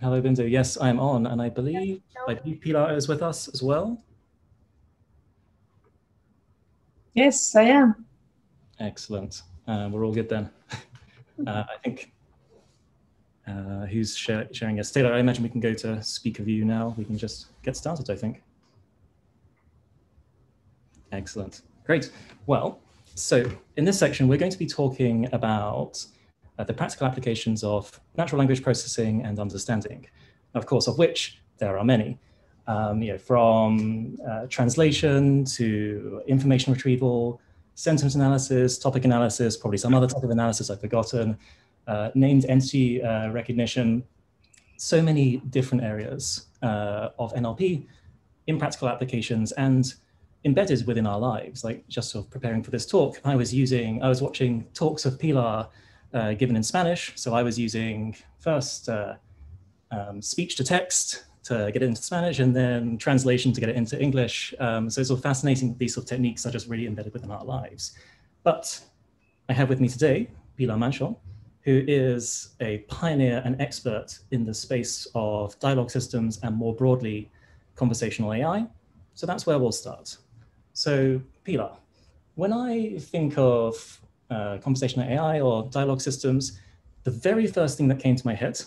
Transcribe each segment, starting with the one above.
Hello, Bindu. Yes, I am on, and I believe Pilar is with us as well. Yes, I am. Excellent. We're all good then. I think who's sharing us? Taylor, I imagine we can go to speaker view now. We can just get started, I think. Excellent. Great. Well, so in this section, we're going to be talking about the practical applications of natural language processing and understanding, of course, of which there are many. From translation to information retrieval, sentence analysis, topic analysis, probably some other type of analysis I've forgotten, named entity recognition, so many different areas of NLP in practical applications and embedded within our lives. Like just sort of preparing for this talk, I was watching talks of Pilar given in Spanish. So I was using first speech to text to get it into Spanish, and then translation to get it into English. So it's sort of fascinating. These sort of techniques are just really embedded within our lives. But I have with me today Pilar Manchon, who is a pioneer and expert in the space of dialogue systems and more broadly, conversational AI. So that's where we'll start. So Pilar, when I think of conversational AI or dialogue systems, the very first thing that came to my head,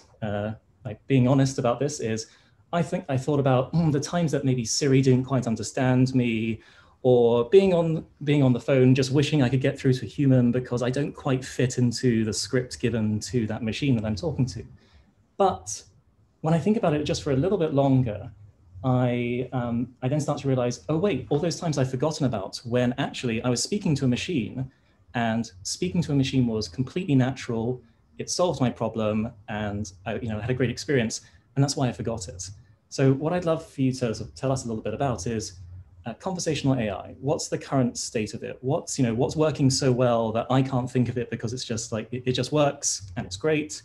like being honest about this, is I thought about the times that maybe Siri didn't quite understand me, or being on the phone, just wishing I could get through to a human because I don't quite fit into the script given to that machine that I'm talking to. But when I think about it just for a little bit longer, I then start to realize, oh wait, all those times I've forgotten about when actually I was speaking to a machine, and speaking to a machine was completely natural. It solved my problem, and I had a great experience, and that's why I forgot it. So what I'd love for you to sort of tell us a little bit about is conversational AI. What's the current state of it? What's working so well that I can't think of it because it's just like it just works and it's great.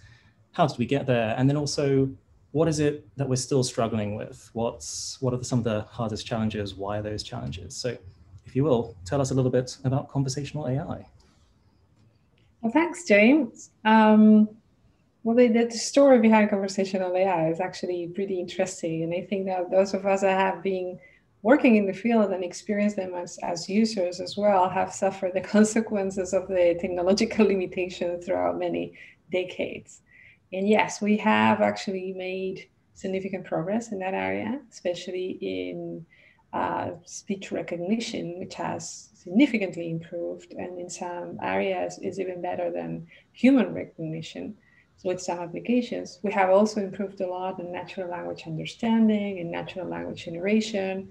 How did we get there? And then also, what is it that we're still struggling with? What are some of the hardest challenges? Why are those challenges? So if you will, tell us a little bit about conversational AI. Well, thanks, James. Well, the story behind conversational AI is actually pretty interesting. And I think that those of us that have been working in the field and experienced them as users as well have suffered the consequences of the technological limitation throughout many decades. And yes, we have actually made significant progress in that area, especially in speech recognition, which has significantly improved, and in some areas is even better than human recognition. So with some applications, we have also improved a lot in natural language understanding and natural language generation,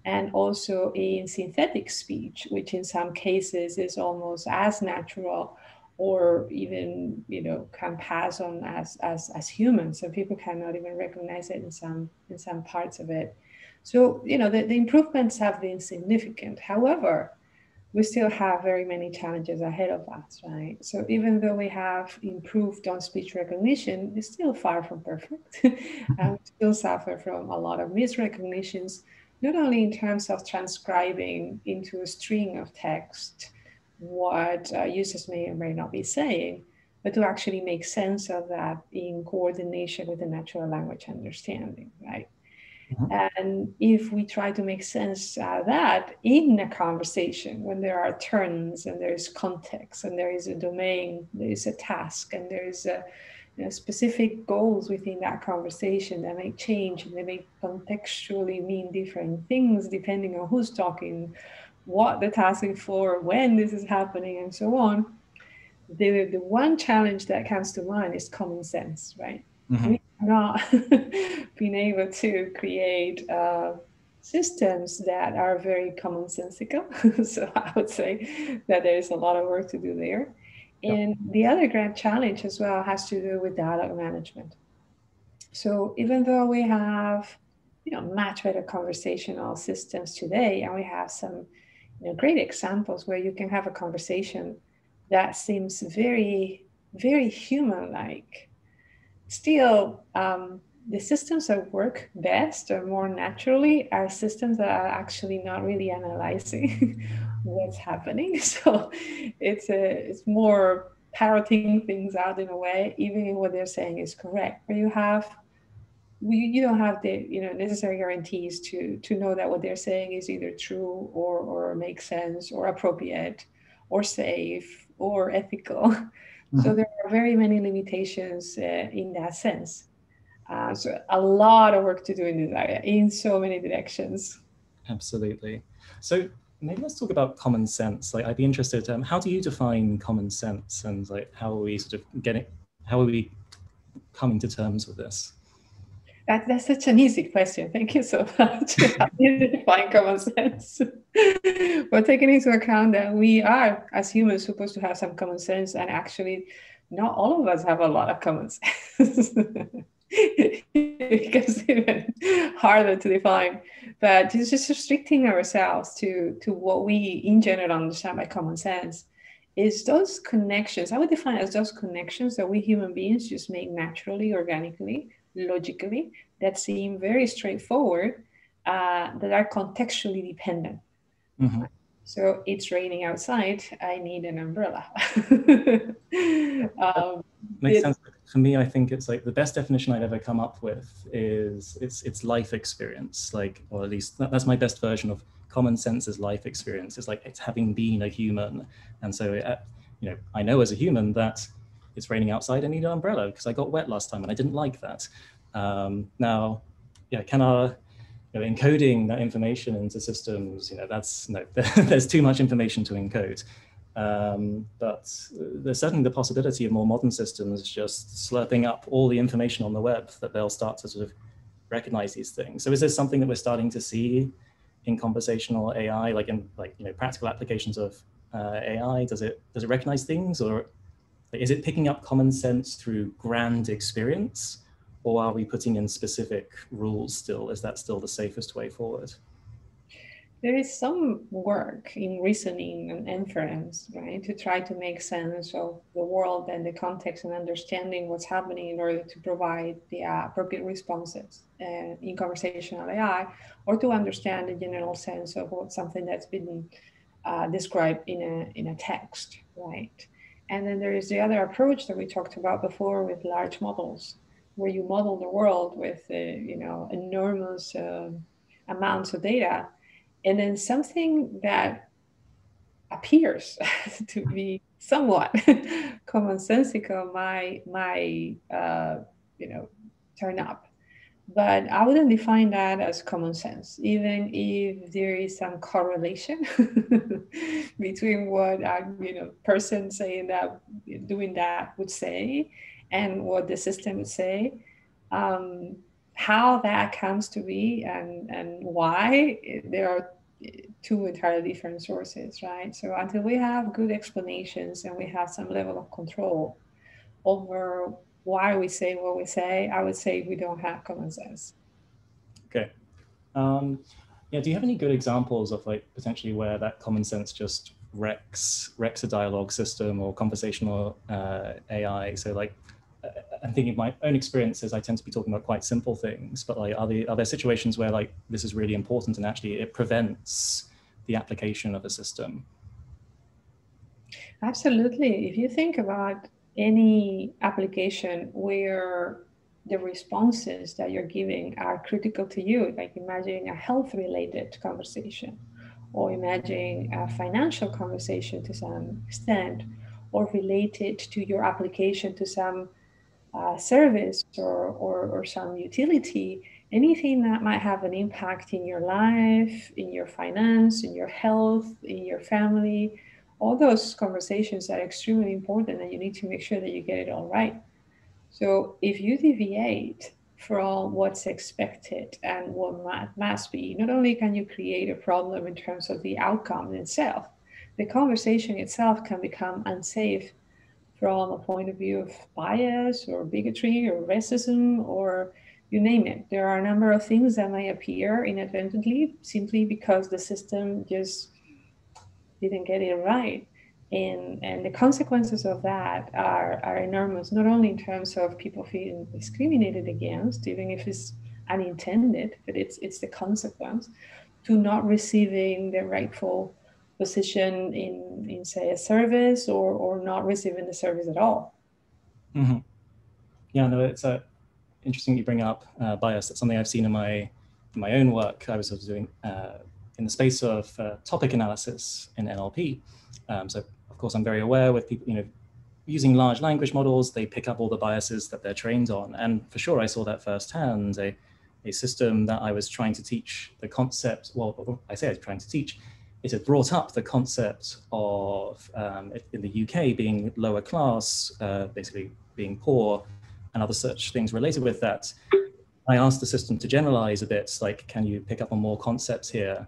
and also in synthetic speech, which in some cases is almost as natural or even can pass on as humans. So people cannot even recognize it in some parts of it. So the improvements have been significant. However, we still have very many challenges ahead of us, right? So even though we have improved on speech recognition, it's still far from perfect. And we still suffer from a lot of misrecognitions, not only in terms of transcribing into a string of text what users may or may not be saying, but to actually make sense of that in coordination with the natural language understanding, right? And if we try to make sense out of that in a conversation, when there are turns and there is context and there is a domain, there is a task, and there is a specific goals within that conversation that may change and they may contextually mean different things depending on who's talking, what the task is for, when this is happening, and so on. The one challenge that comes to mind is common sense, right? Mm-hmm. We have not been able to create systems that are very commonsensical. So I would say that there is a lot of work to do there. Yep. And the other grand challenge as well has to do with dialogue management. So even though we have, much better conversational systems today, and we have some, great examples where you can have a conversation that seems very, very human-like. Still, the systems that work best or more naturally are systems that are actually not really analyzing what's happening. So it's more parroting things out in a way, even if what they're saying is correct. Where you have you don't have the necessary guarantees to know that what they're saying is either true or makes sense or appropriate or safe or ethical. So Mhm. there are very many limitations in that sense. So a lot of work to do in this area in so many directions. Absolutely. So maybe let's talk about common sense. Like, I'd be interested, how do you define common sense, and like, how are we sort of how are we coming to terms with this? That's such an easy question. Thank you so much. How do you define common sense? But taking into account that we are, as humans, supposed to have some common sense, and actually, not all of us have a lot of common sense. Because it's even harder to define. But just restricting ourselves to what we in general understand by common sense is those connections. I would define as those connections that we human beings just make naturally, organically, logically, that seem very straightforward, that are contextually dependent. Mhm. So it's raining outside. I need an umbrella. Makes sense. For me, I think it's like the best definition I've ever come up with is it's life experience. Like, or at least that's my best version of common sense as life experience. It's like it's having been a human, and so I know as a human that it's raining outside. I need an umbrella because I got wet last time and I didn't like that. Now, yeah, can our encoding that information into systems, that's no, there's too much information to encode. But there's certainly the possibility of more modern systems just slurping up all the information on the web, that they'll start to sort of recognize these things. So is this something that we're starting to see in conversational AI, like in practical applications of AI? Does it recognize things, or is it picking up common sense through grand experience, or are we putting in specific rules still? Is that still the safest way forward? There is some work in reasoning and inference, right, to try to make sense of the world and the context and understanding what's happening in order to provide the appropriate responses in conversational AI, or to understand the general sense of what something that's been described in a text, right? And then there is the other approach that we talked about before with large models, where you model the world with enormous amounts of data, and then something that appears to be somewhat commonsensical might turn up. But I wouldn't define that as common sense, even if there is some correlation between what a person saying that, doing that would say, and what the system would say. Um, how that comes to be and why, there are two entirely different sources, right? So until we have good explanations and we have some level of control over why we say what we say, I would say we don't have common sense. Okay. Yeah, do you have any good examples of like potentially where that common sense just wrecks a dialogue system or conversational AI? So like, I'm thinking of my own experiences. I tend to be talking about quite simple things, but like, are there situations where like this is really important and actually it prevents the application of a system? Absolutely. If you think about any application where the responses that you're giving are critical to you, like imagine a health related conversation, or imagine a financial conversation to some extent, or related to your application to some service or some utility, anything that might have an impact in your life, in your finance, in your health, in your family, all those conversations are extremely important, and you need to make sure that you get it all right. So if you deviate from what's expected and what must be, not only can you create a problem in terms of the outcome itself, the conversation itself can become unsafe from a point of view of bias or bigotry or racism or you name it. There are a number of things that may appear inadvertently simply because the system just didn't get it right. And the consequences of that are enormous, not only in terms of people feeling discriminated against, even if it's unintended, but it's the consequence to not receiving the rightful position in say a service or not receiving the service at all. Mm-hmm. Yeah, no, interesting you bring up bias. That's something I've seen in my own work. I was sort of doing in the space of topic analysis in NLP. So of course, I'm very aware with people, using large language models, they pick up all the biases that they're trained on. And for sure, I saw that firsthand. A system that I was trying to teach the concept, well, I say I was trying to teach, it had brought up the concept of, in the UK, being lower class, basically being poor, and other such things related with that. I asked the system to generalize a bit, like, can you pick up on more concepts here?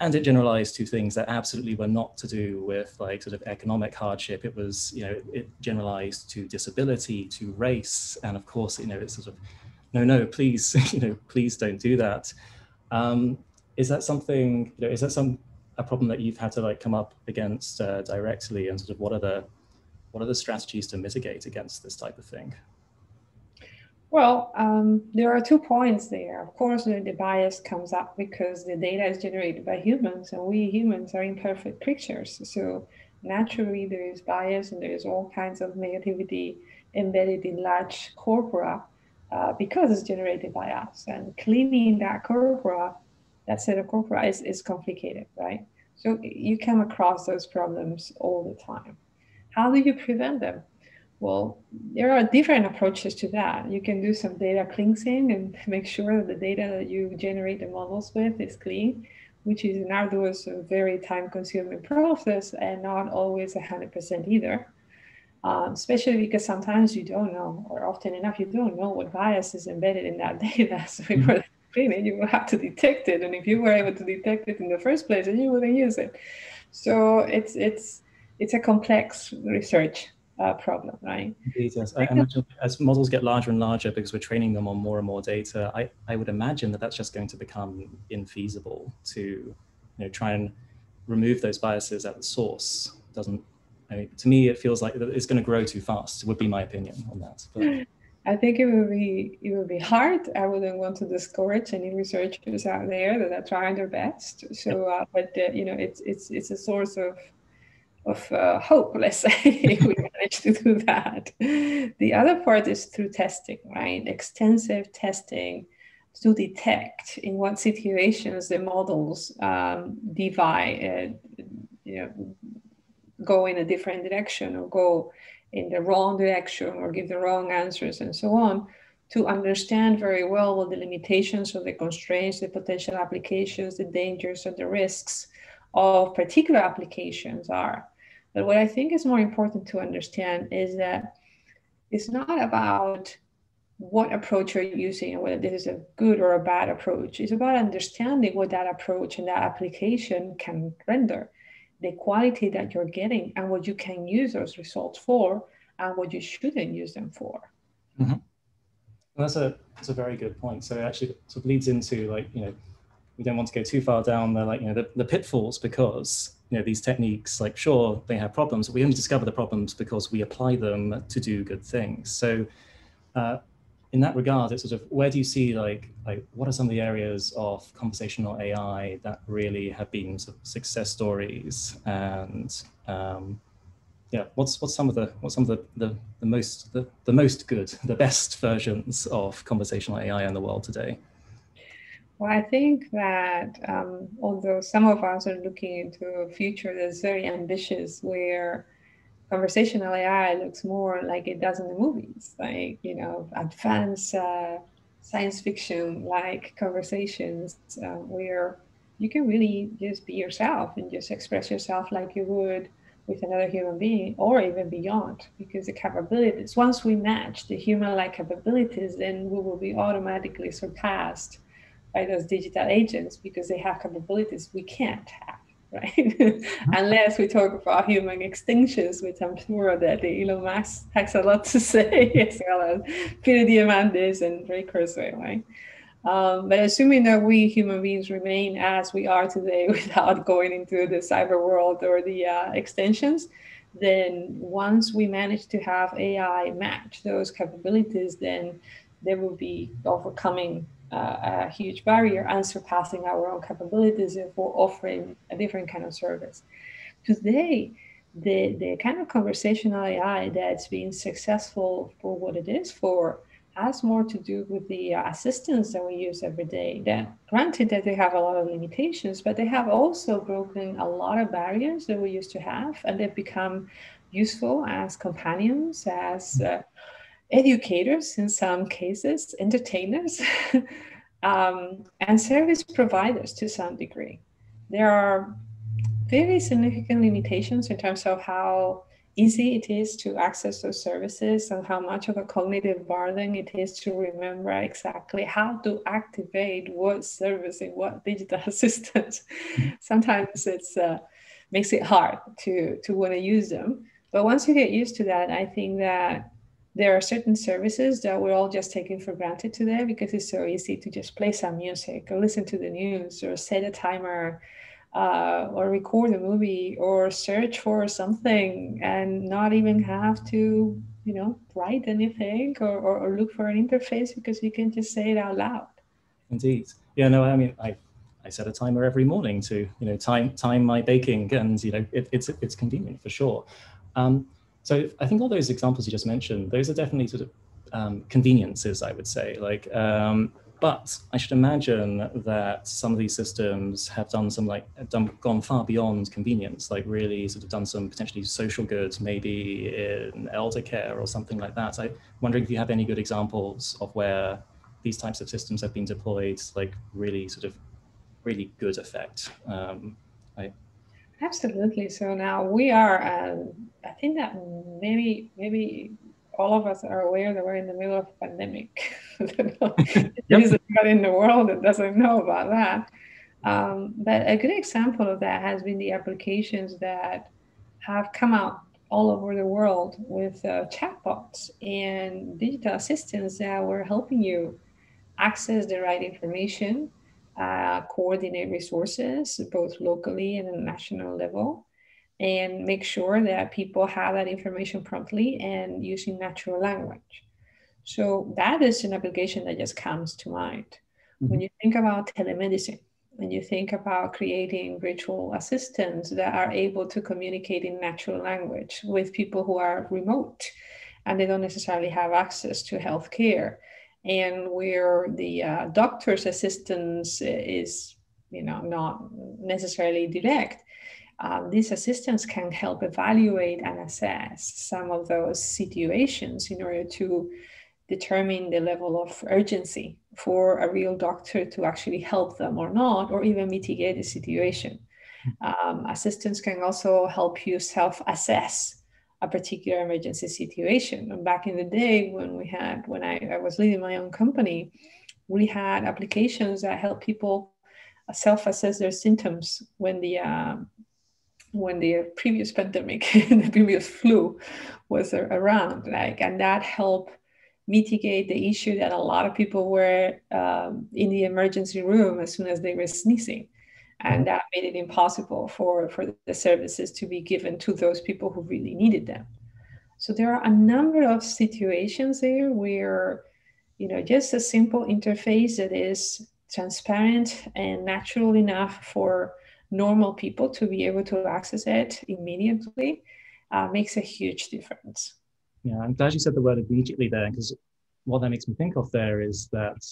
And it generalized to things that absolutely were not to do with like sort of economic hardship. It was, it generalized to disability, to race. And of course, it's sort of, no, please, please don't do that. Is that something, is that a problem that you've had to like come up against directly, and sort of what are the strategies to mitigate against this type of thing? Well, there are 2 points there. Of course, the bias comes up because the data is generated by humans, and we humans are imperfect creatures. So naturally, there is bias, and there is all kinds of negativity embedded in large corpora because it's generated by us. And cleaning that corpora, that set of corpora, is complicated, right? So you come across those problems all the time. How do you prevent them? Well, there are different approaches to that. You can do some data cleansing and make sure that the data that you generate the models with is clean, which is an arduous, very time-consuming process, and not always 100% either. Especially because sometimes you don't know, or often enough you don't know what bias is embedded in that data. So in order to clean it, you will have to detect it. And if you were able to detect it in the first place, then you wouldn't use it. So it's a complex research problem, right? Indeed, yes. I imagine as models get larger and larger, because we're training them on more and more data, I would imagine that that's just going to become infeasible to try and remove those biases at the source. To me, it feels like it's going to grow too fast, would be my opinion on that. But I think it will be hard. I wouldn't want to discourage any researchers out there that are trying their best. So, but it's a source of hope, let's say, if we manage to do that. The other part is through testing, right? Extensive testing to detect in what situations the models go in a different direction, or go in the wrong direction, or give the wrong answers, and so on, to understand very well what the limitations or the constraints, the potential applications, the dangers or the risks of particular applications are. But what I think is more important to understand is that it's not about what approach you're using and whether this is a good or a bad approach. It's about understanding what that approach and that application can render, the quality that you're getting, and what you can use those results for, and what you shouldn't use them for. Mm-hmm. Well, that's a very good point. So it actually sort of leads into we don't want to go too far down the pitfalls, because these techniques, sure, they have problems, but we only discover the problems because we apply them to do good things. So in that regard, it's sort of, where do you see what are some of the areas of conversational AI that really have been sort of success stories, and what's some of the most good, the best versions of conversational AI in the world today? Well, I think that although some of us are looking into a future that's very ambitious, where conversational AI looks more like it does in the movies, advanced science fiction like conversations where you can really just be yourself and just express yourself like you would with another human being, or even beyond, because the capabilities, once we match the human-like capabilities, then we will be automatically surpassed by those digital agents, because they have capabilities we can't have, right? Unless we talk about human extinctions, which I'm sure that Elon Musk has a lot to say, as well as Peter Diamandis and Ray Kurzweil, right? But assuming that we human beings remain as we are today without going into the cyber world or the extensions, then once we manage to have AI match those capabilities, then they will be overcoming a huge barrier and surpassing our own capabilities for offering a different kind of service. Today, the kind of conversational AI that's been successful for what it is for has more to do with the assistants that we use every day. That granted that they have a lot of limitations, but they have also broken a lot of barriers that we used to have, and they've become useful as companions, as educators in some cases, entertainers, and service providers to some degree. There are very significant limitations in terms of how easy it is to access those services and how much of a cognitive burden it is to remember exactly how to activate what service in what digital assistant. Sometimes it's makes it hard to want to use them. But once you get used to that, I think that there are certain services that we're all just taking for granted today because it's so easy to just play some music or listen to the news or set a timer or record a movie or search for something and not even have to, write anything or look for an interface because you can just say it out loud. Indeed. Yeah, no, I mean, I set a timer every morning to, time my baking, and, it's convenient for sure. So I think all those examples you just mentioned, those are definitely sort of conveniences, I would say. But I should imagine that some of these systems have done gone far beyond convenience, like really sort of done some potentially social goods, maybe in elder care or something like that. I'm wondering if you have any good examples of where these types of systems have been deployed, like really really good effect. Absolutely. So now we are, I think that maybe all of us are aware that we're in the middle of a pandemic. There is anybody in the world that doesn't know about that. But a good example of that has been the applications that have come out all over the world with chatbots and digital assistants that were helping you access the right information, coordinate resources, both locally and at a national level, and make sure that people have that information promptly and using natural language. So that is an application that just comes to mind. Mm-hmm. When you think about telemedicine, when you think about creating virtual assistants that are able to communicate in natural language with people who are remote and they don't necessarily have access to healthcare, and where the doctor's assistance is, not necessarily direct, these assistants can help evaluate and assess some of those situations in order to determine the level of urgency for a real doctor to actually help them or not, or even mitigate the situation. Assistants can also help you self-assess a particular emergency situation. And back in the day when I was leading my own company, we had applications that help people self-assess their symptoms when the previous pandemic, the previous flu was around, and that helped mitigate the issue that a lot of people were in the emergency room as soon as they were sneezing. And that made it impossible for the services to be given to those people who really needed them. So there are a number of situations there where, just a simple interface that is transparent and natural enough for normal people to be able to access it immediately makes a huge difference. Yeah, I'm glad you said the word immediately there, because what that makes me think of there is that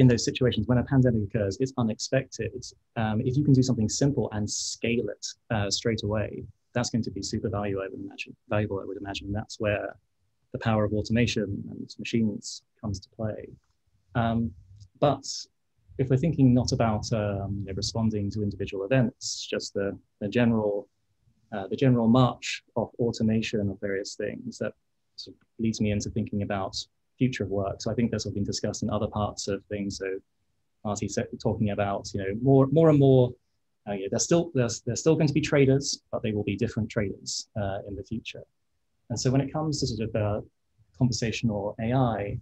in those situations when a pandemic occurs, it's unexpected. If you can do something simple and scale it straight away, that's going to be super valuable, I would imagine. That's where the power of automation and machines comes to play. But if we're thinking not about responding to individual events, just the general march of automation of various things, that sort of leads me into thinking about future of work. So I think this has been discussed in other parts of things. So Marty talking about, more and more, there's still going to be traders, but they will be different traders in the future. And so when it comes to sort of conversational AI,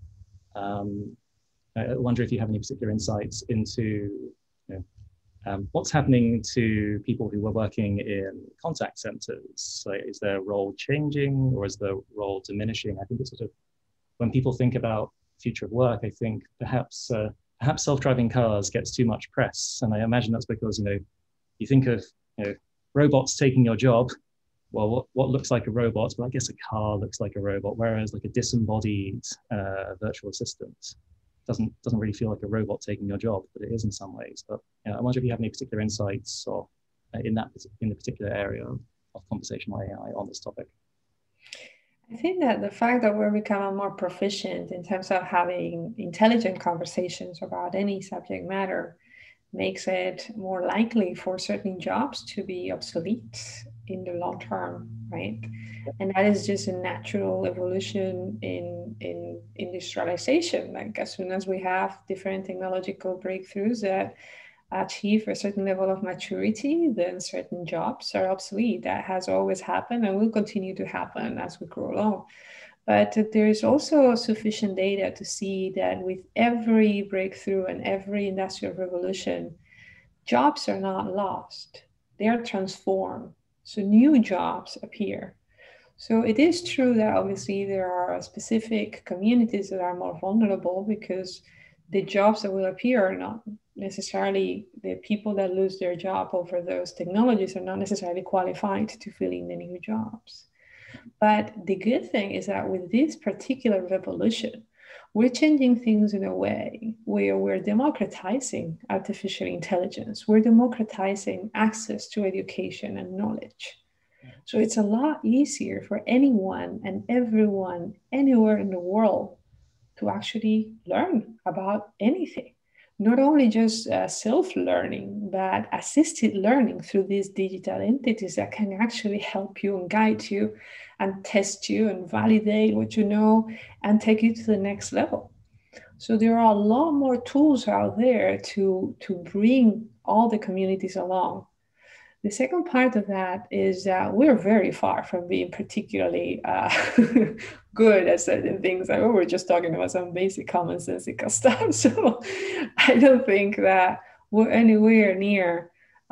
I wonder if you have any particular insights into what's happening to people who were working in contact centers. Like, is their role changing or is their role diminishing? I think it's sort of, when people think about future of work, I think perhaps self-driving cars gets too much press. And I imagine that's because, you think of robots taking your job, well, what looks like a robot, but I guess a car looks like a robot, whereas like a disembodied virtual assistant doesn't really feel like a robot taking your job, but it is in some ways. But I wonder if you have any particular insights or in the particular area of conversational AI on this topic. I think that the fact that we're becoming more proficient in terms of having intelligent conversations about any subject matter makes it more likely for certain jobs to be obsolete in the long term, right? And that is just a natural evolution in industrialization. Like as soon as we have different technological breakthroughs that achieve a certain level of maturity, then certain jobs are obsolete. That has always happened and will continue to happen as we grow along. But there is also sufficient data to see that with every breakthrough and every industrial revolution, jobs are not lost, they are transformed. So new jobs appear. So it is true that obviously there are specific communities that are more vulnerable because the jobs that will appear are not necessarily the people that lose their job over those technologies are not necessarily qualified to fill in the new jobs. But the good thing is that with this particular revolution, we're changing things in a way where we're democratizing artificial intelligence. We're democratizing access to education and knowledge. So it's a lot easier for anyone and everyone anywhere in the world to actually learn about anything. Not only just self-learning, but assisted learning through these digital entities that can actually help you and guide you and test you and validate what you know and take you to the next level. So there are a lot more tools out there to bring all the communities along. The second part of that is that we're very far from being particularly good at certain things. I mean, we're just talking about some basic commonsensical stuff. So I don't think that we're anywhere near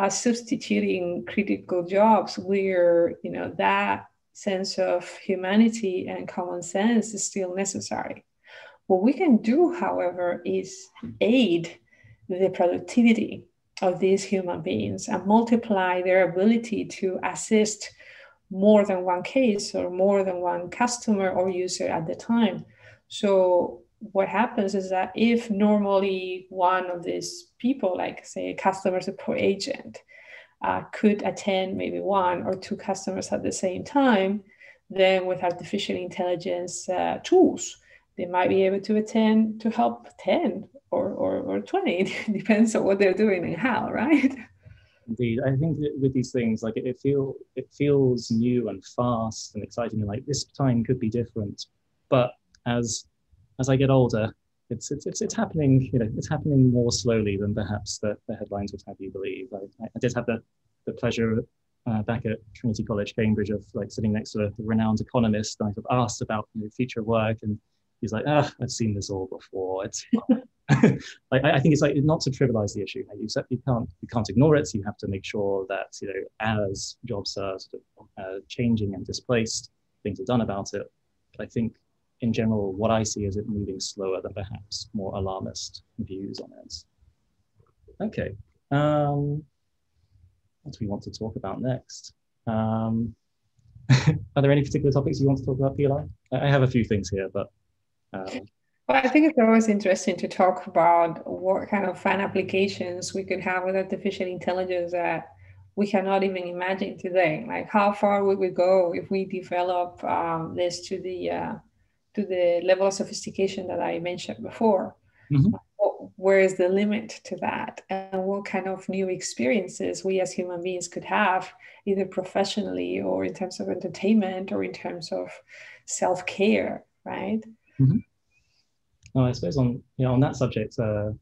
substituting critical jobs where, that sense of humanity and common sense is still necessary. What we can do, however, is aid the productivity of these human beings and multiply their ability to assist more than one case or more than one customer or user at the time. So what happens is that if normally one of these people, like say a customer support agent, could attend maybe one or two customers at the same time, then with artificial intelligence tools, they might be able to help 10 or 20. It depends on what they're doing and how, right? Indeed, I think that with these things, like it feels new and fast and exciting, and like this time could be different. But as I get older, it's happening. It's happening more slowly than perhaps the headlines would have you believe. I did have the pleasure back at Trinity College, Cambridge, of like sitting next to a renowned economist, and I sort of asked about future work, and he's like, I've seen this all before. It's I think it's like not to trivialize the issue. You can't ignore it. So you have to make sure that as jobs are sort of changing and displaced, things are done about it. But I think in general, what I see is it moving slower than perhaps more alarmist views on it. Okay, what do we want to talk about next? Are there any particular topics you want to talk about, Pilar? I have a few things here, but. Well, I think it's always interesting to talk about what kind of fun applications we could have with artificial intelligence that we cannot even imagine today. Like how far would we go if we develop this to the level of sophistication that I mentioned before? Mm-hmm. Where is the limit to that? And what kind of new experiences we as human beings could have, either professionally or in terms of entertainment or in terms of self-care, right? Mm-hmm. Well, I suppose on that subject, so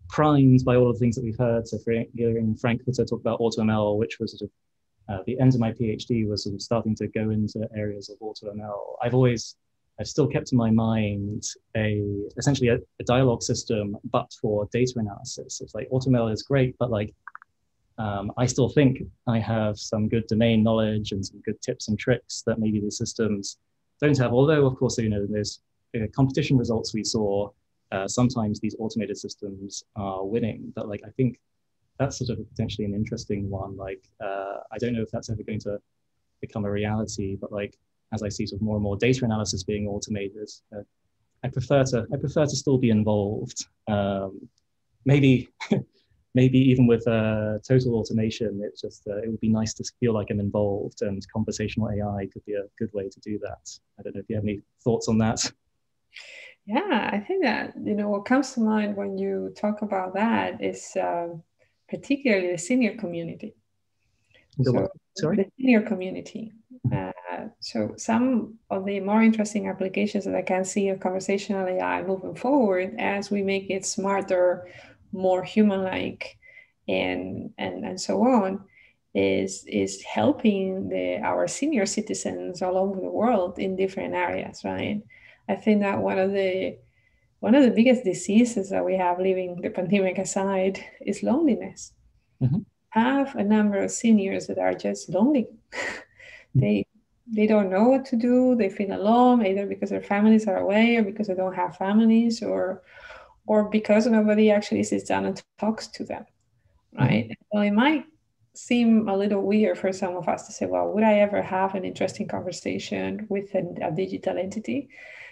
primed by all of the things that we've heard, so hearing Frank Hutter talk about AutoML, which was sort of the end of my PhD was sort of starting to go into areas of AutoML. I've still kept in my mind essentially a dialogue system, but for data analysis. It's like AutoML is great, but like I still think I have some good domain knowledge and some good tips and tricks that maybe the systems don't have. Although, of course, there's competition results we saw, sometimes these automated systems are winning, but like I think that's sort of potentially an interesting one. Like I don't know if that's ever going to become a reality. But like, as I see sort of more and more data analysis being automated, I prefer to still be involved. Maybe maybe even with total automation, it's just it would be nice to feel like I'm involved, and conversational AI could be a good way to do that. I don't know if you have any thoughts on that. Yeah, I think that, what comes to mind when you talk about that is particularly the senior community. Sorry? The senior community. So some of the more interesting applications that I can see of conversational AI moving forward as we make it smarter, more human-like, and so on, is helping our senior citizens all over the world in different areas, right? I think that one of the biggest diseases that we have, leaving the pandemic aside, is loneliness. Mm-hmm. Have a number of seniors that are just lonely. They don't know what to do. They feel alone, either because their families are away, or because they don't have families, or because nobody actually sits down and talks to them, right? Mm-hmm. Well, it might seem a little weird for some of us to say, well, would I ever have an interesting conversation with a digital entity?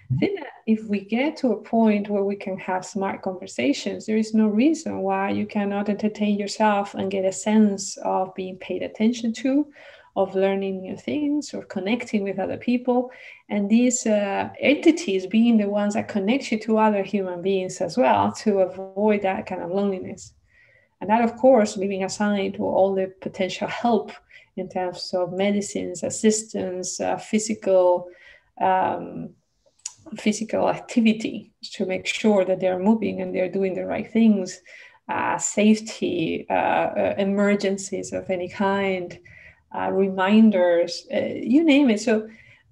I think that if we get to a point where we can have smart conversations, there is no reason why you cannot entertain yourself and get a sense of being paid attention to, of learning new things, or connecting with other people. And these entities being the ones that connect you to other human beings as well, to avoid that kind of loneliness. And that, of course, leaving aside all the potential help in terms of medicines, assistance, physical activity to make sure that they're moving and they're doing the right things, safety, emergencies of any kind, reminders, you name it. So,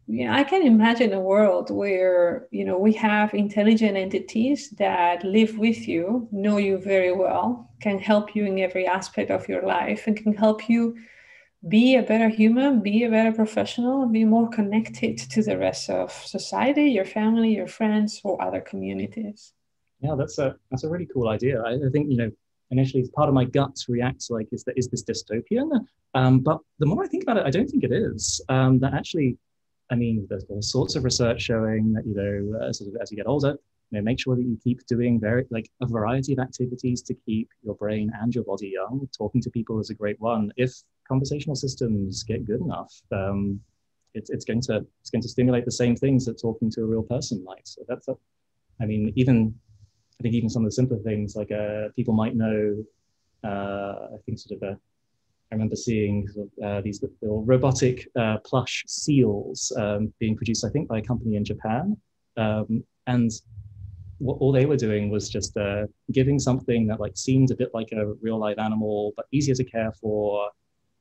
I can imagine a world where, we have intelligent entities that live with you, know you very well, can help you in every aspect of your life, and can help you be a better human, be a better professional, be more connected to the rest of society, your family, your friends, or other communities. Yeah, that's a really cool idea. I think, initially part of my gut reacts like, is this dystopian? But the more I think about it, I don't think it is. That actually, I mean, there's all sorts of research showing that, sort of as you get older, make sure that you keep doing a variety of activities to keep your brain and your body young. Talking to people is a great one. If conversational systems get good enough, it's going to stimulate the same things that talking to a real person might. So I think even some of the simpler things, like people might know, I think I remember seeing these little robotic plush seals being produced, I think, by a company in Japan. And all they were doing was just giving something that seemed a bit like a real live animal, but easier to care for,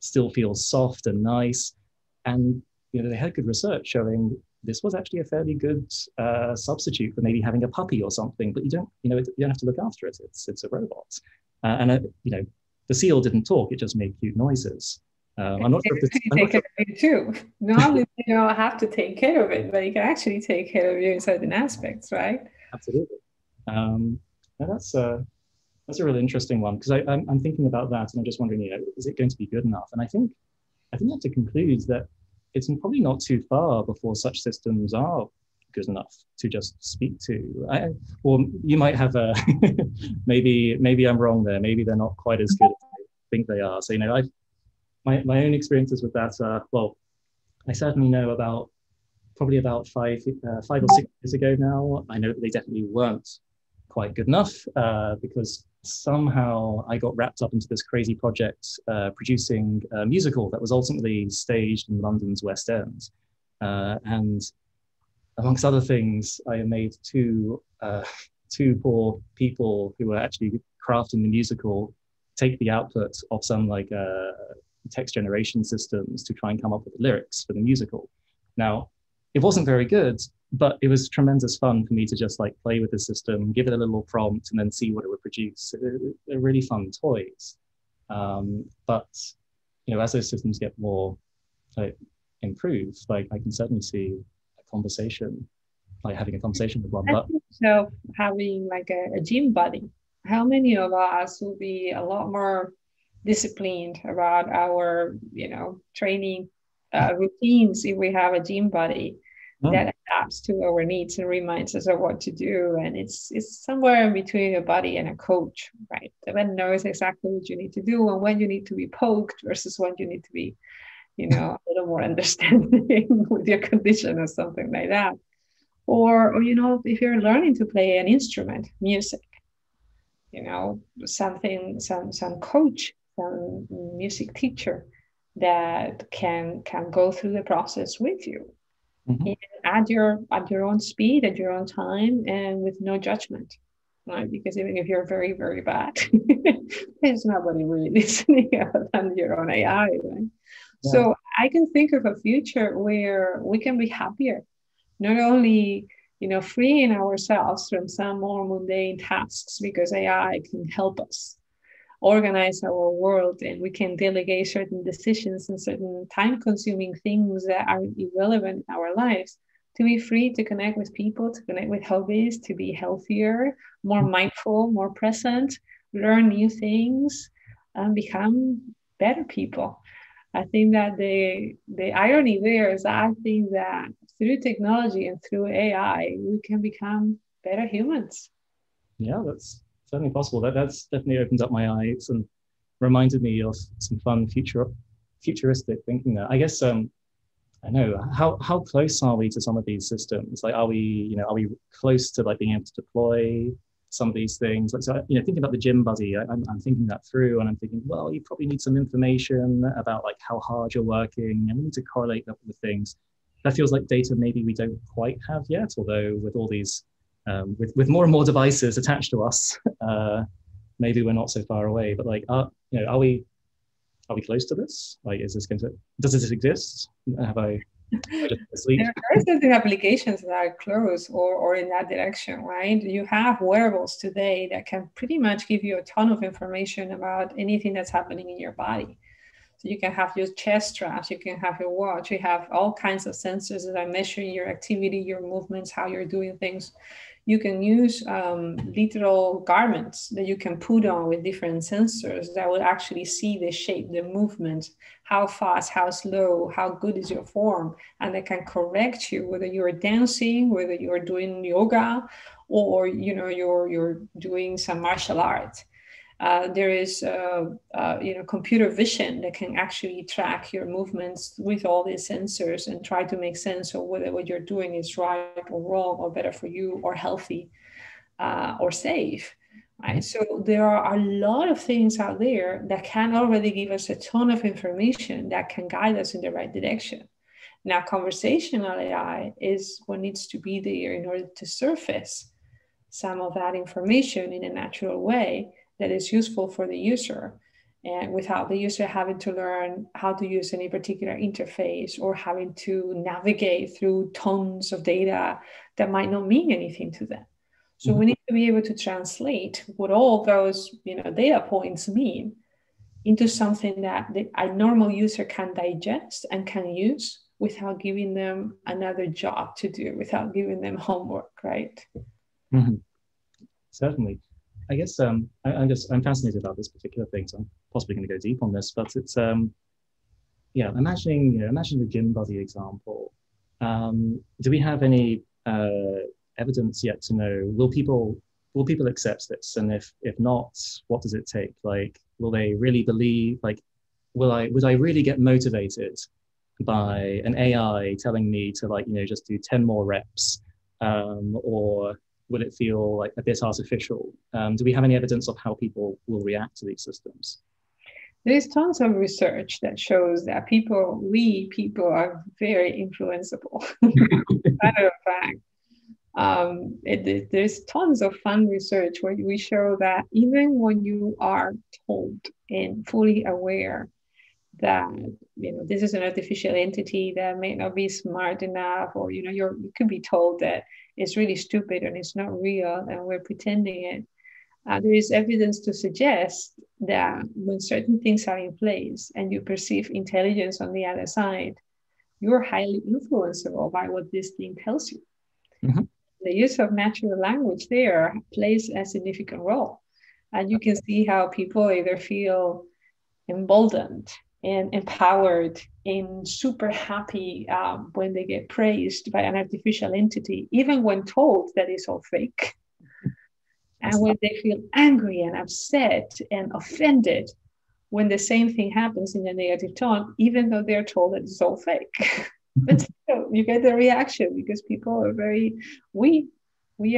still feels soft and nice. And they had good research showing this was actually a fairly good substitute for maybe having a puppy or something, but you don't have to look after it. It's a robot. The seal didn't talk; it just made cute noises. I'm not sure if this. Take care of it too. Normally, you don't have to take care of it, but you can actually take care of you in certain aspects, right? Absolutely. That's a really interesting one, because I'm thinking about that, and I'm just wondering, is it going to be good enough? And I think I have to conclude that it's probably not too far before such systems are good enough to just speak to. Or you might have maybe I'm wrong there. Maybe they're not quite as good as I think they are. So my own experiences with that are, well, I certainly know probably about 5 or 6 years ago now, I know that they definitely weren't quite good enough, because somehow I got wrapped up into this crazy project producing a musical that was ultimately staged in London's West End. And amongst other things, I made two poor people who were actually crafting the musical take the output of some text generation systems to try and come up with the lyrics for the musical. Now, it wasn't very good, but it was tremendous fun for me to just play with the system, give it a little prompt, and then see what it would produce. They're really fun toys. But as those systems get more improved, I can certainly see having a conversation with one. But so having a gym buddy, how many of us will be a lot more disciplined about our training routines if we have a gym buddy that adapts to our needs and reminds us of what to do. And it's somewhere in between a buddy and a coach, right? That knows exactly what you need to do and when you need to be poked versus when you need to be, a little more understanding with your condition or something like that. Or if you're learning to play an instrument, music, some coach, some music teacher that can go through the process with you. And at your own speed, at your own time, and with no judgment, right? Because even if you're very, very bad, there's nobody really listening other than your own AI, right? Yeah. So I can think of a future where we can be happier, not only freeing ourselves from some more mundane tasks because AI can help us organize our world, and we can delegate certain decisions and certain time-consuming things that are irrelevant in our lives, to be free to connect with people, to connect with hobbies, to be healthier, more mindful, more present, learn new things, and become better people. I think that the irony there is that I think that through technology and through AI, we can become better humans. Yeah, that's certainly possible. That's definitely opened up my eyes and reminded me of some fun futuristic thinking there. I guess I know how close are we to some of these systems? Like, are we close to like being able to deploy some of these things? Like, so thinking about the gym buddy, I'm thinking that through, and I'm thinking, well, you probably need some information about like how hard you're working, and we need to correlate that with things. That feels like data maybe we don't quite have yet, although with all these with more and more devices attached to us, maybe we're not so far away. But like, are we close to this? Like, does this exist? Have I just asleep? There are certain applications that are close or in that direction, right? You have wearables today that can pretty much give you a ton of information about anything that's happening in your body. So you can have your chest straps, you can have your watch, you have all kinds of sensors that are measuring your activity, your movements, how you're doing things. You can use literal garments that you can put on with different sensors that will actually see the shape, the movement, how fast, how slow, how good is your form, and they can correct you whether you're dancing, whether you're doing yoga, or you're doing some martial art. There is computer vision that can actually track your movements with all these sensors and try to make sense of whether what you're doing is right or wrong or better for you or healthy or safe. Right? So there are a lot of things out there that can already give us a ton of information that can guide us in the right direction. Now, conversational AI is what needs to be there in order to surface some of that information in a natural way that is useful for the user, and without the user having to learn how to use any particular interface or having to navigate through tons of data that might not mean anything to them. So we need to be able to translate what all those data points mean into something that a normal user can digest and can use without giving them another job to do, without giving them homework, right? Mm-hmm. Certainly. I guess I'm fascinated about this particular thing, so I'm possibly going to go deep on this. But it's imagine the gym buddy example. Do we have any evidence yet to know will people accept this, and if not, what does it take? Like, will they really believe? Like, would I really get motivated by an AI telling me to just do 10 more reps, or will it feel like a bit artificial? Do we have any evidence of how people will react to these systems? There's tons of research that shows that we people are very influenceable. Matter of fact, there's tons of fun research where we show that even when you are told and fully aware that this is an artificial entity that may not be smart enough, or you could be told that it's really stupid and it's not real and we're pretending it. There is evidence to suggest that when certain things are in place and you perceive intelligence on the other side, you're highly influenceable by what this thing tells you. Mm-hmm. The use of natural language there plays a significant role. And you can see how people either feel emboldened and empowered and super happy when they get praised by an artificial entity, even when told that it's all fake. And when they feel angry and upset and offended when the same thing happens in a negative tone, even though they're told that it's all fake. But still, you get the reaction because people are very, we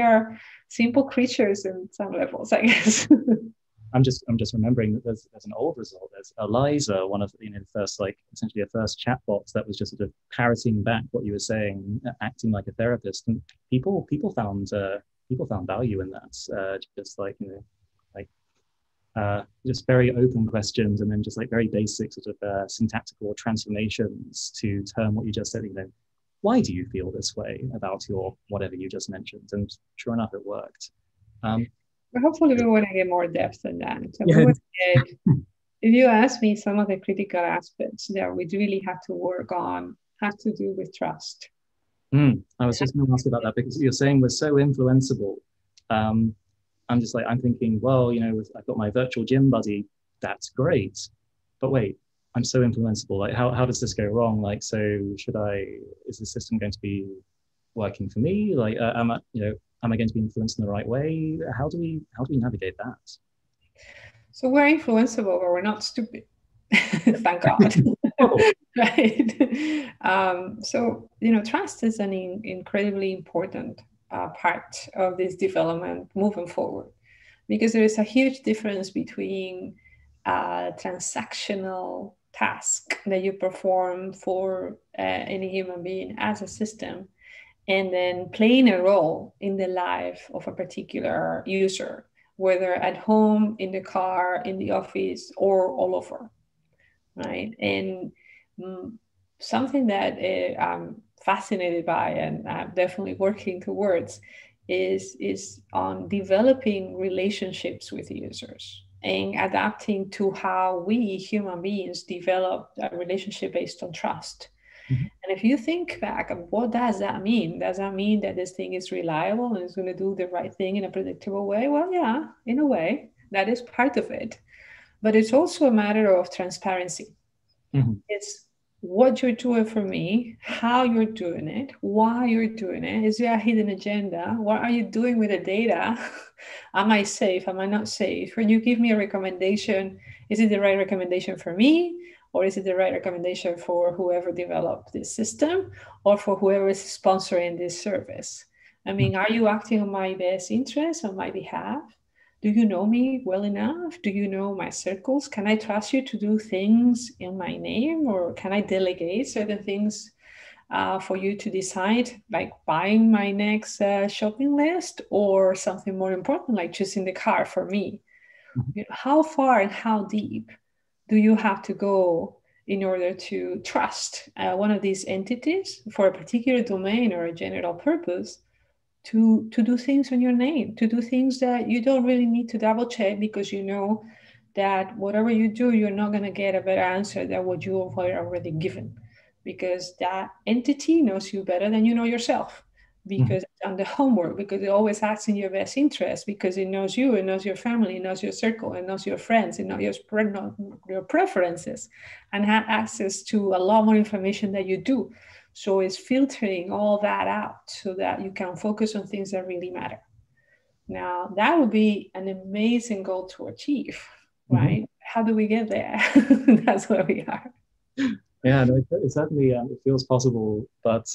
are simple creatures in some levels, I guess. I'm just remembering that there's an old result. There's Eliza, one of the first, like essentially a first chatbot that was just sort of parroting back what you were saying, acting like a therapist, and people found value in that. Just like just very open questions, and then just like very basic sort of syntactical transformations to term what you just said. Why do you feel this way about your whatever you just mentioned? And sure enough, it worked. But hopefully we want to get more depth than that. So if you ask me, some of the critical aspects that we really have to work on have to do with trust. I was just going to ask about that because you're saying we're so influenceable. I'm thinking, well, I've got my virtual gym buddy. That's great. But wait, I'm so influenceable. Like, how does this go wrong? Like, so is the system going to be working for me? Like, am I going to be influenced in the right way? How do we navigate that? So we're influenceable, but we're not stupid. Thank God. Right. So trust is an incredibly important part of this development moving forward, because there is a huge difference between a transactional task that you perform for any human being as a system, and then playing a role in the life of a particular user, whether at home, in the car, in the office, or all over, right? And something that I'm fascinated by, and I'm definitely working towards, is on developing relationships with users and adapting to how we human beings develop a relationship based on trust. And if you think back, what does that mean? Does that mean that this thing is reliable and is going to do the right thing in a predictable way? Well, yeah, in a way, that is part of it. But it's also a matter of transparency. It's what you're doing for me, how you're doing it, why you're doing it. Is there a hidden agenda? What are you doing with the data? Am I safe? Am I not safe? When you give me a recommendation, is it the right recommendation for me? Or is it the right recommendation for whoever developed this system or for whoever is sponsoring this service? I mean, are you acting on my best interest, on my behalf? Do you know me well enough? Do you know my circles? Can I trust you to do things in my name, or can I delegate certain things for you to decide, like buying my next shopping list, or something more important, like choosing the car for me? How far and how deep do you have to go in order to trust one of these entities for a particular domain or a general purpose to do things on your name, to do things that you don't really need to double check, because you know that whatever you do, you're not going to get a better answer than what you were already given, because that entity knows you better than you know yourself, because it's on the homework, because it always acts in your best interest, because it knows you, it knows your family, it knows your circle, it knows your friends, it knows your preferences, and has access to a lot more information than you do. So it's filtering all that out so that you can focus on things that really matter. Now, that would be an amazing goal to achieve, right? How do we get there? That's where we are. Yeah, no, it certainly it feels possible, but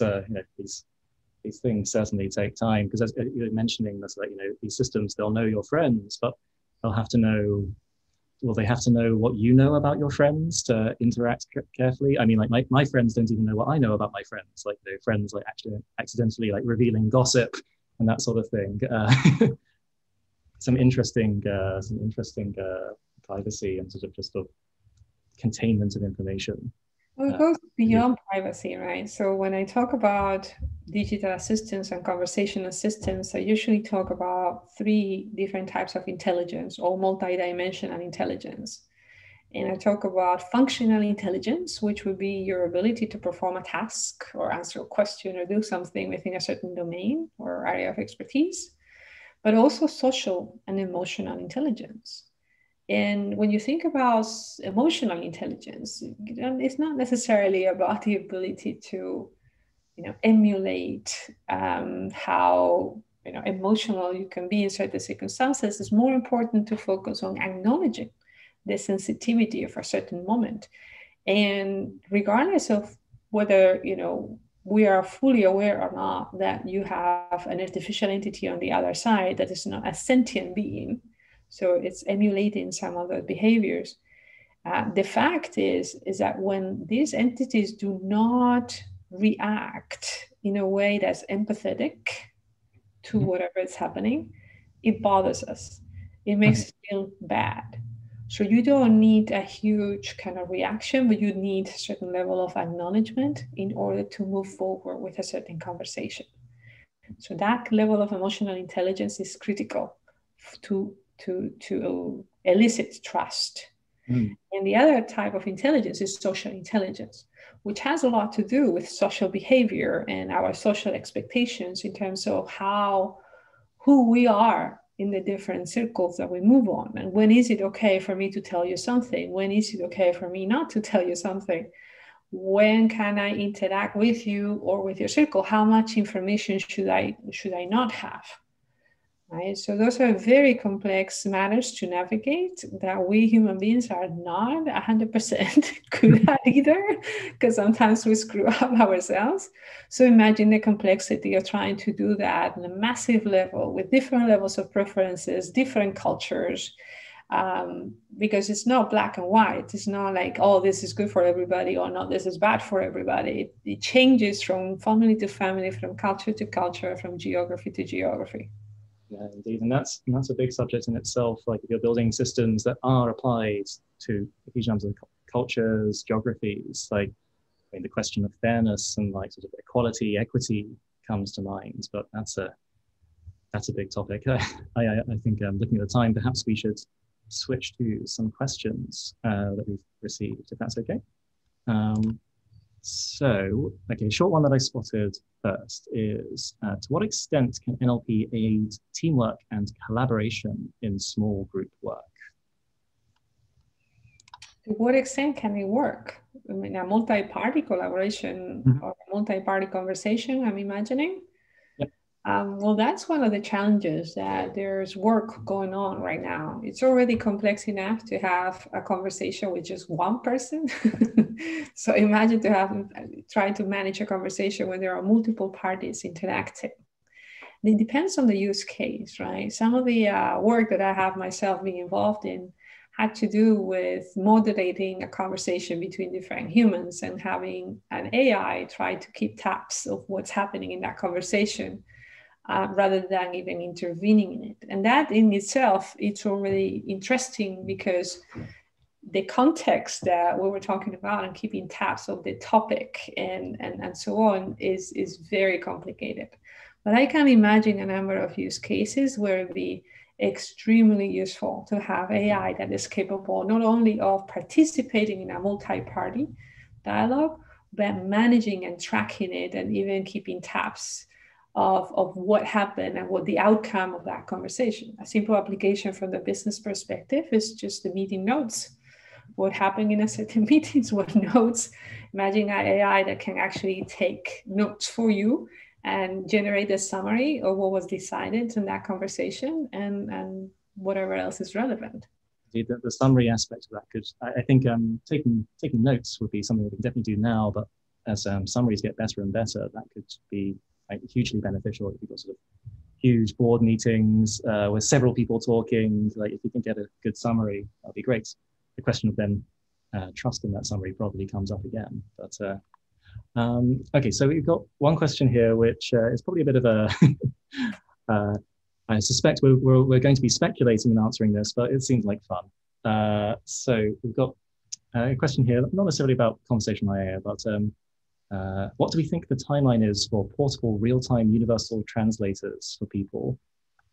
these things certainly take time, because as you're mentioning, this, like, these systems, they'll know your friends, but they'll have to know. Well, they have to know what you know about your friends to interact carefully. I mean, like my friends don't even know what I know about my friends. Like, friends like actually accidentally like revealing gossip and that sort of thing. Some interesting privacy and sort of just of containment of information. Well, it goes beyond privacy, right? So when I talk about digital assistants and conversational systems, I usually talk about 3 different types of intelligence, or multidimensional intelligence. And I talk about functional intelligence, which would be your ability to perform a task or answer a question or do something within a certain domain or area of expertise, but also social and emotional intelligence. And when you think about emotional intelligence, it's not necessarily about the ability to, emulate how emotional you can be in certain circumstances. It's more important to focus on acknowledging the sensitivity of a certain moment. And regardless of whether, we are fully aware or not that you have an artificial entity on the other side that is not a sentient being, so it's emulating some other behaviors. The fact is that when these entities do not react in a way that's empathetic to whatever is happening, it bothers us. It makes us feel bad. So you don't need a huge kind of reaction, but you need a certain level of acknowledgement in order to move forward with a certain conversation. So that level of emotional intelligence is critical to elicit trust. And the other type of intelligence is social intelligence, which has a lot to do with social behavior and our social expectations in terms of who we are in the different circles that we move on. And when is it okay for me to tell you something? When is it okay for me not to tell you something? When can I interact with you or with your circle? How much information should I not have? Right? So those are very complex matters to navigate that we human beings are not 100% good at either, because sometimes we screw up ourselves. So imagine the complexity of trying to do that on a massive level with different levels of preferences, different cultures, because it's not black and white. It's not like, oh, this is good for everybody or no, this is bad for everybody. It changes from family to family, from culture to culture, from geography to geography. Yeah, indeed, and that's a big subject in itself. Like if you're building systems that are applied to huge numbers of cultures, geographies, like the question of fairness and like sort of equality, equity comes to mind. But that's a big topic. I think looking at the time, perhaps we should switch to some questions that we've received, if that's okay. So, okay, a short one that I spotted first is, to what extent can NLP aid teamwork and collaboration in small group work? To what extent can it work? I mean, a multi-party collaboration or a multi-party conversation, I'm imagining? Well, that's one of the challenges, that there's work going on right now. It's already complex enough to have a conversation with just one person. So imagine trying to manage a conversation when there are multiple parties interacting. It depends on the use case, right? Some of the work that I have myself been involved in had to do with moderating a conversation between different humans and having an AI try to keep tabs of what's happening in that conversation. Rather than even intervening in it. And that in itself, it's already interesting because the context that we were talking about and keeping tabs of the topic and so on is very complicated. But I can imagine a number of use cases where it'd be extremely useful to have AI that is capable not only of participating in a multi-party dialogue, but managing and tracking it and even keeping tabs of what happened and what the outcome of that conversation. A simple application from the business perspective is just the meeting notes. What happened in a certain meetings, what notes. Imagine an AI that can actually take notes for you and generate a summary of what was decided in that conversation and whatever else is relevant. The summary aspect of that could, I think taking notes would be something that we can definitely do now, but as summaries get better and better, that could be hugely beneficial if you've got sort of huge board meetings with several people talking. Like if you can get a good summary, that'd be great. The question of then trust in that summary probably comes up again. But okay, so we've got one question here, which is probably a bit of a. I suspect we're going to be speculating and answering this, but it seems like fun. So we've got a question here, not necessarily about conversational AI, but what do we think the timeline is for portable real-time universal translators for people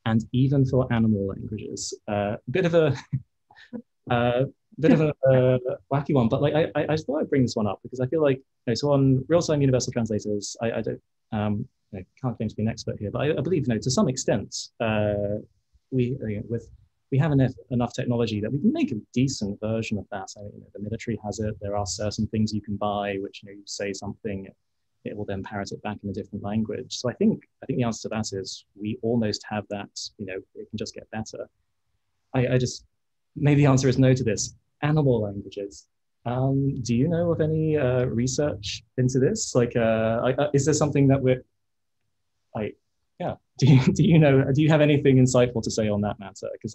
and even for animal languages? Bit of a wacky one, but like I just thought I'd bring this one up because I feel like, so on real-time universal translators, I don't can't claim to be an expert here, but I believe to some extent with we have enough technology that we can make a decent version of that. I mean, the military has it. There are certain things you can buy, which, you say something, it will then parrot it back in a different language. So I think the answer to that is we almost have that. It can just get better. I just, maybe the answer is no to this. Animal languages. Do you know of any research into this? Like, is there something that we're like? Yeah. Do you know? Do you have anything insightful to say on that matter? Because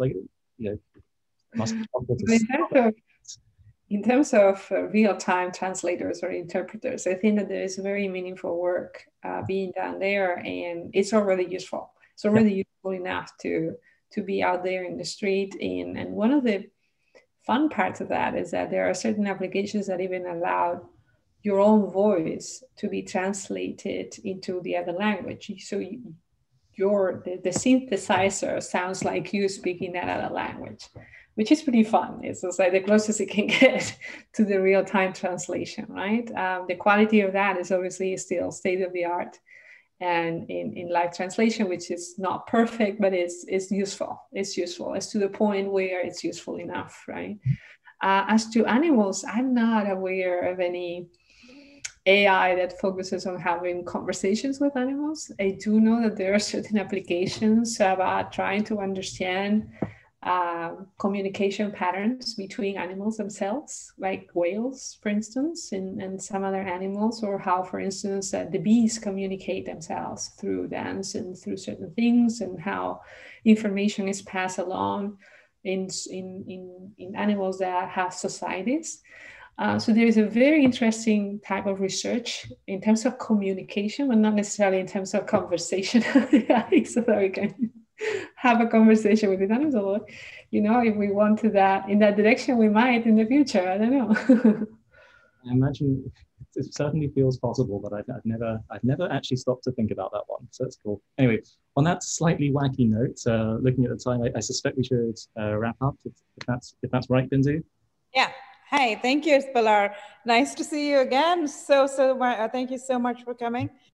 it must be helpful to in terms of real-time translators or interpreters, I think that there is very meaningful work being done there, and it's already useful. It's already useful enough to be out there in the street. And one of the fun parts of that is that there are certain applications that even allow your own voice to be translated into the other language. So the synthesizer sounds like you speaking that other language, which is pretty fun. It's like the closest it can get to the real-time translation, right? The quality of that is obviously still state-of-the-art, and in live translation, which is not perfect, but it's useful. It's useful. It's to the point where it's useful enough, right? As to animals, I'm not aware of any AI that focuses on having conversations with animals. I do know that there are certain applications about trying to understand communication patterns between animals themselves, like whales, for instance, and some other animals, or how, for instance, the bees communicate themselves through dance and through certain things, and how information is passed along in animals that have societies. So there is a very interesting type of research in terms of communication, but not necessarily in terms of conversation. So that we can have a conversation with the animals. If we want to that in that direction, we might in the future. I don't know. I imagine it certainly feels possible, but I've never actually stopped to think about that one. So that's cool. Anyway, on that slightly wacky note, looking at the time, I suspect we should wrap up if that's right, Bindu. Yeah. Hi, thank you, Pilar. Nice to see you again. So thank you so much for coming.